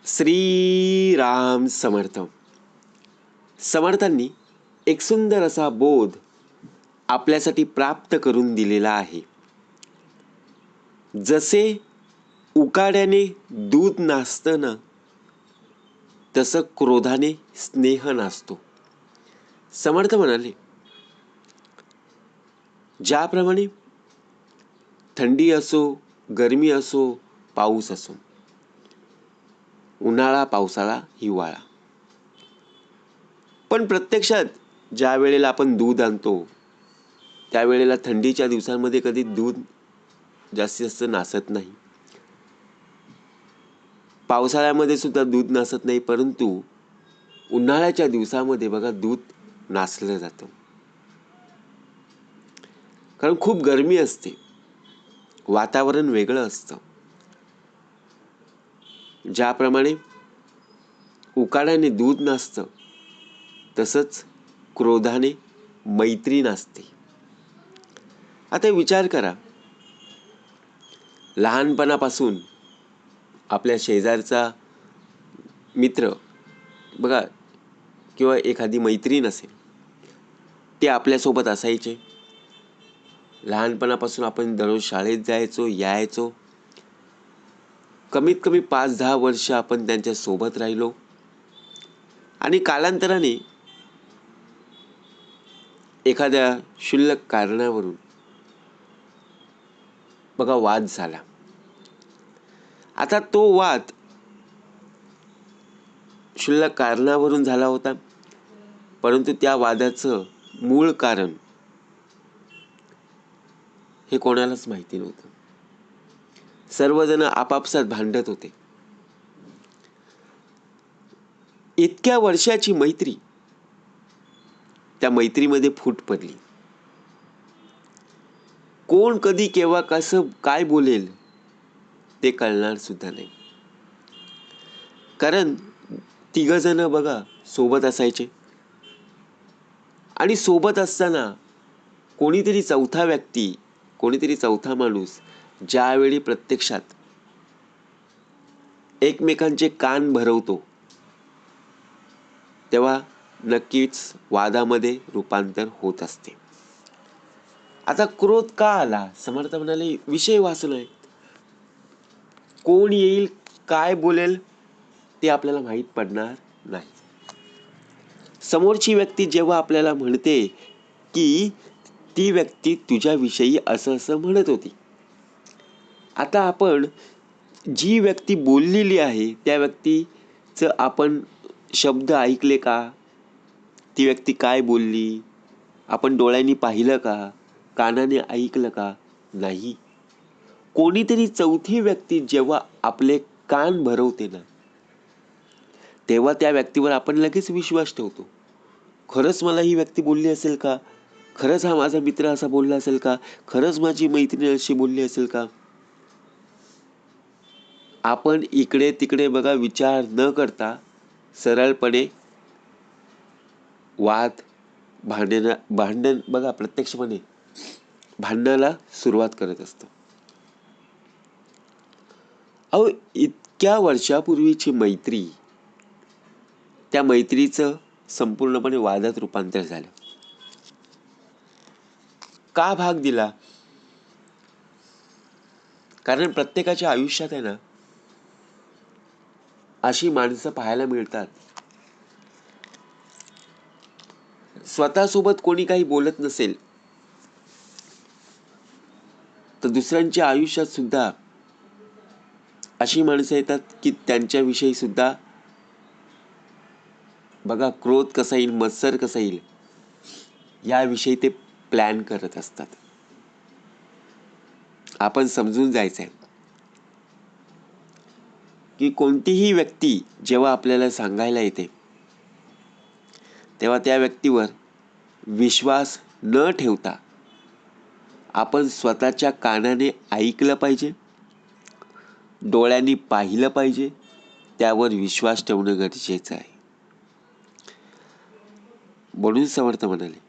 श्री राम समर्थ. समर्थांनी एक सुंदर असा बोध आपल्यासाठी प्राप्त करून दिलेला आहे. जसे उकाड्याने दूध नासतं ना, तसं क्रोधाने स्नेह नासतो. समर्थ म्हणाले, ज्याप्रमाणे थंडी असो, गरमी असो, पाऊस असो, उन्हाळा, पावसाळा, हिवाळा, पण प्रत्यक्षात ज्या वेळेला आपण दूध आणतो त्यावेळेला थंडीच्या दिवसांमध्ये कधी दूध जास्तीत जास्त नासत नाही. पावसाळ्यामध्ये सुद्धा दूध नासत नाही, परंतु उन्हाळ्याच्या दिवसामध्ये बघा दूध नासलं जातं. कारण खूप गरमी असते, वातावरण वेगळं असतं. ज्याप्रमाणे उकाड्याने दूध नासतं, तसंच क्रोधाने मैत्री नासते. आता विचार करा, लहानपणापासून आपल्या शेजारचा मित्र बघा किंवा एखादी मैत्रीण असेल, ते आपल्यासोबत असायचे. लहानपणापासून आपण दररोज शाळेत जायचो, यायचो. कमीत कमी 5-10 वर्ष आपण त्यांच्या सोबत राहिलो आणि कालांतराने एखाद्या क्षुल्लक कारणावरून बघा वाद झाला. आता तो वाद क्षुल्लक कारणावरून झाला होता, परंतु त्या वादाचं मूळ कारण हे कोणालाच माहिती नव्हतं. सर्वजण आपापसात भांडत होते. इतक्या वर्षाची मैत्री, त्या मैत्रीमध्ये फूट पडली. कोण कधी केव्हा कसं काय बोलेल ते कळणार सुद्धा नाही. कारण तिघजण बघा सोबत असायचे आणि सोबत असताना कोणीतरी चौथा व्यक्ती, कोणीतरी चौथा माणूस ज्यावेळी प्रत्यक्षात एकमेकांचे कान भरवतो, तेव्हा नक्कीच वादामध्ये रूपांतर होत असते. आता क्रोध का आला? समर्थ म्हणाले, विषय वाचलोय. कोण येईल, काय बोलेल ते आपल्याला माहीत पडणार नाही. समोरची व्यक्ती जेव्हा आपल्याला म्हणते की ती व्यक्ती तुझ्याविषयी असं असं म्हणत होती, आता आपण जी व्यक्ती बोललेली आहे त्या व्यक्तीचं आपण शब्द ऐकले का? ती व्यक्ती काय बोलली आपण डोळ्यांनी पाहिलं का? कानाने ऐकलं का? नाही. कोणीतरी चौथी व्यक्ती जेव्हा आपले कान भरवते ना, तेव्हा त्या व्यक्तीवर आपण लगेच विश्वास ठेवतो. खरंच मला ही व्यक्ती बोलली असेल का? खरंच हा माझा मित्र असा बोलला असेल का? खरंच माझी मैत्रीण अशी बोलली असेल का? आपण इकडे तिकडे बघा विचार न करता सरळपणे वाद, भांडण बघा प्रत्यक्षपणे भांडणाला सुरुवात करत असतो. अहो, इतक्या वर्षापूर्वीची मैत्री, त्या मैत्रीचं संपूर्णपणे वादात रूपांतर झालं. का भाग दिला? कारण प्रत्येकाच्या आयुष्यात आहे ना, अशी माणसं पाहायला मिळतात, स्वतःसोबत कोणी काही बोलत नसेल तर दुसऱ्यांच्या आयुष्यात सुद्धा अशी माणसं येतात की त्यांच्याविषयी सुद्धा बघा क्रोध कसा येईल, मत्सर कसा येईल याविषयी ते प्लॅन करत असतात. आपण समजून जायचंय की कोणतीही व्यक्ती जेव्हा आपल्याला सांगायला येते तेव्हा त्या व्यक्तीवर विश्वास न ठेवता आपण स्वतःच्या कानाने ऐकलं पाहिजे, डोळ्यांनी पाहिलं पाहिजे, त्यावर विश्वास ठेवणं गरजेचं आहे. म्हणून समर्थ म्हणाले,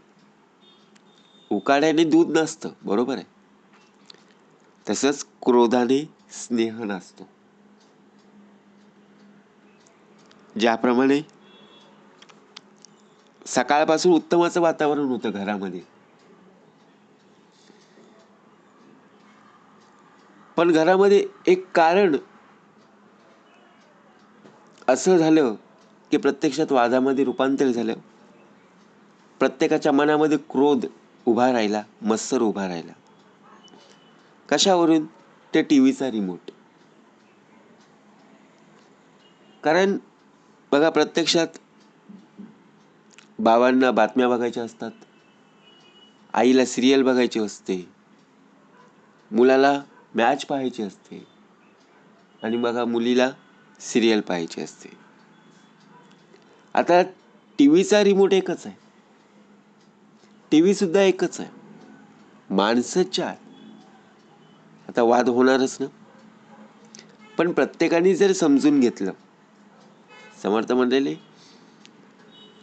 उकाड्याने दूध नसतं, बरोबर आहे. तसंच क्रोधाने स्नेह नसतो. ज्याप्रमाणे सकाळपासून उत्तम असं वातावरण होतं घरामध्ये, पण घरामध्ये एक कारण असं झालं की प्रत्यक्षात वादामध्ये रूपांतर झालं. प्रत्येकाच्या मनामध्ये क्रोध उभा राहिला, मत्सर उभा राहिला. कशावरून? ते टीव्हीचा रिमोट. कारण बघा, प्रत्यक्षात बाबांना बातम्या बघायच्या असतात, आईला सिरियल बघायची असते, मुलाला मॅच पाहायची असते, आणि बघा मुलीला सिरियल पाहायची असते. आता टीव्हीचा रिमोट एकच आहे, टीव्ही सुद्धा एकच आहे, माणसं चार. आता वाद होणारच ना. पण प्रत्येकाने जर समजून घेतलं, समर्थ मंडळी,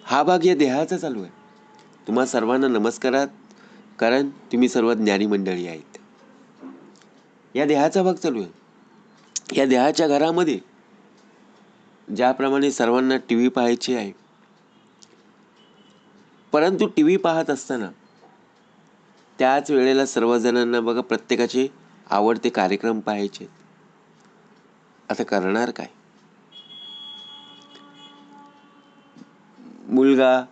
हा भाग या देहाचा चालू आहे. तुम्हा सर्वांना नमस्कारात, कारण तुम्ही सर्व ज्ञानी मंडळी आहेत. या देहाचा भाग चालू आहे. या देहाच्या घरामध्ये ज्याप्रमाणे सर्वांना टीव्ही पाहायची आहे, परंतु टीव्ही पाहत असताना त्याच वेळेला सर्वजणांना बघा प्रत्येकाचे आवडते कार्यक्रम पाहायचे. आता करणार काय? मुलगा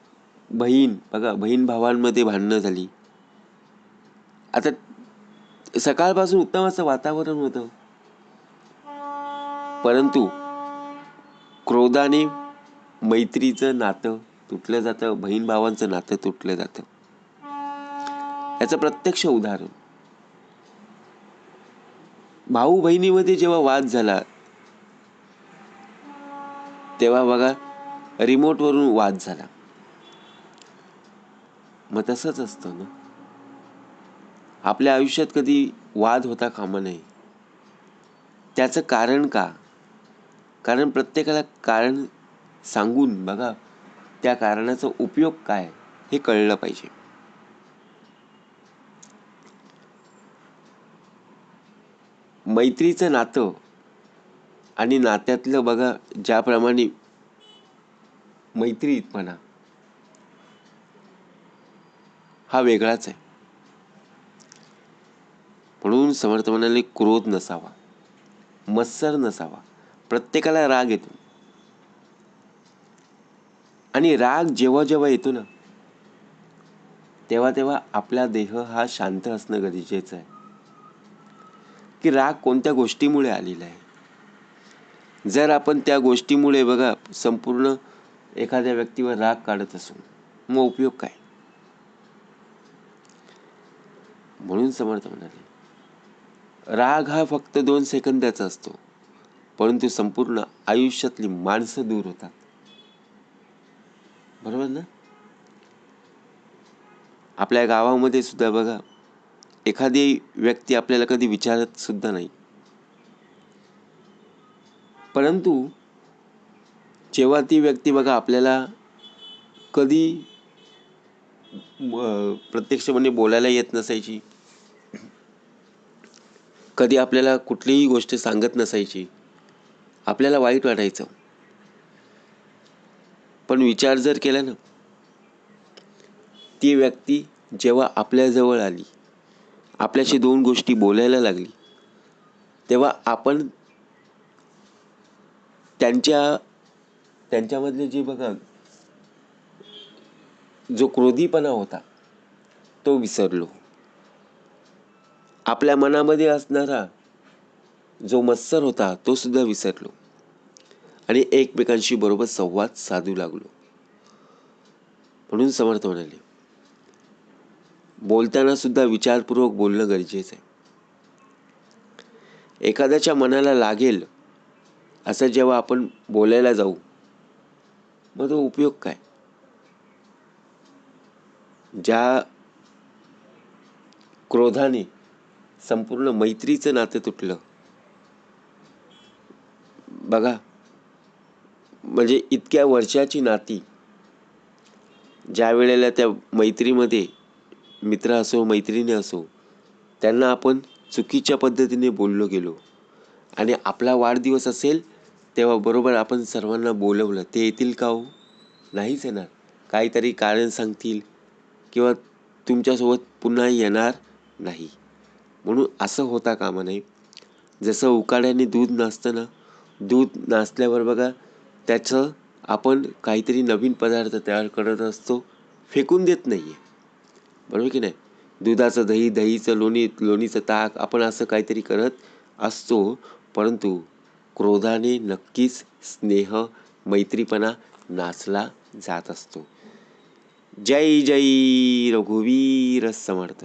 बहीण, बघा बहीण भावांमध्ये भांडणं झाली. आता सकाळपासून उत्तम असं वातावरण होतं, परंतु क्रोधाने मैत्रीचं नातं तुटलं जातं, बहीण भावांचं नातं तुटलं जातं. याचं प्रत्यक्ष उदाहरण, भाऊ बहिणीमध्ये जेव्हा वाद झाला तेव्हा बघा रिमोटवरून वाद झाला. मग तसंच असतं ना, आपल्या आयुष्यात कधी वाद होता कामा नये. त्याचं कारण का? कारण प्रत्येकाला कारण सांगून बघा त्या कारणाचा उपयोग काय हे कळलं पाहिजे. मैत्रीचं नातं आणि नात्यातलं बघा ज्याप्रमाणे मैत्रीपणा हा वेगळाच आहे. म्हणून समर्थ म्हणाले, क्रोध नसावा, मत्सर नसावा. प्रत्येकाला राग येतो, आणि राग जेव्हा जेव्हा येतो ना, तेव्हा तेव्हा आपला देह हा शांत असणं गरजेचं आहे. की राग कोणत्या गोष्टीमुळे आलेला आहे. जर आपण त्या गोष्टीमुळे बघा संपूर्ण एखाद्या व्यक्तीवर राग काढत असू, मग उपयोग काय? म्हणून समर्थ म्हणाले, राग हा फक्त 2 सेकंदाचा असतो, परंतु संपूर्ण आयुष्यातली माणसं दूर होतात. बरोबर ना? आपल्या गावामध्ये सुद्धा बघा एखादी व्यक्ती आपल्याला कधी विचारत सुद्धा नाही, परंतु जेव्हा ती व्यक्ती बघा आपल्याला कधी प्रत्यक्षपणे बोलायला येत नसायची, कधी आपल्याला कुठलीही गोष्ट सांगत नसायची, आपल्याला वाईट वाटायचं. पण विचार जर केला ना, ती व्यक्ती जेव्हा आपल्याजवळ आली, आपल्याशी 2 गोष्टी बोलायला लागली, तेव्हा आपण त्यांच्यामधले जे बघा जो क्रोधीपणा होता तो विसरलो. आपल्या मनामध्ये असणारा जो मत्सर होता तो सुद्धा विसरलो, आणि एकमेकांशी बरोबर संवाद साधू लागलो. म्हणून समर्थ म्हणाले, बोलताना सुद्धा विचारपूर्वक बोलणं गरजेचं आहे. एखाद्याच्या मनाला लागेल असं जेव्हा आपण बोलायला जाऊ, मग तो उपयोग काय? ज्या क्रोधाने संपूर्ण मैत्रीचं नातं तुटलं बघा, म्हणजे इतक्या वर्षाची नाती, ज्या वेळेला त्या मैत्रीमध्ये मित्र असो मैत्रिणी असो, त्यांना आपण चुकीच्या पद्धतीने बोललो गेलो, आणि आपला वाढदिवस असेल तेव्हा बरोबर आपण सर्वांना बोलवलं, ते येतील का हो? नाहीच येणार. काहीतरी कारण सांगतील किंवा तुमच्यासोबत पुन्हा येणार नाही. म्हणून असं होता कामा नये. जसं उकाड्याने दूध नासतं ना, दूध नासल्यावर बघा त्याचं आपण काहीतरी नवीन पदार्थ तयार करत असतो, फेकून देत नाही आहे. बरोबर की नाही? दुधाचं दही, दहीचं लोणी, लोणीचं ताक, आपण असं काहीतरी करत असतो. परंतु क्रोधाने नक्कीच स्नेह, मैत्रीपणा नाचला जात असतो. जय जय रघुवीर समर्थ.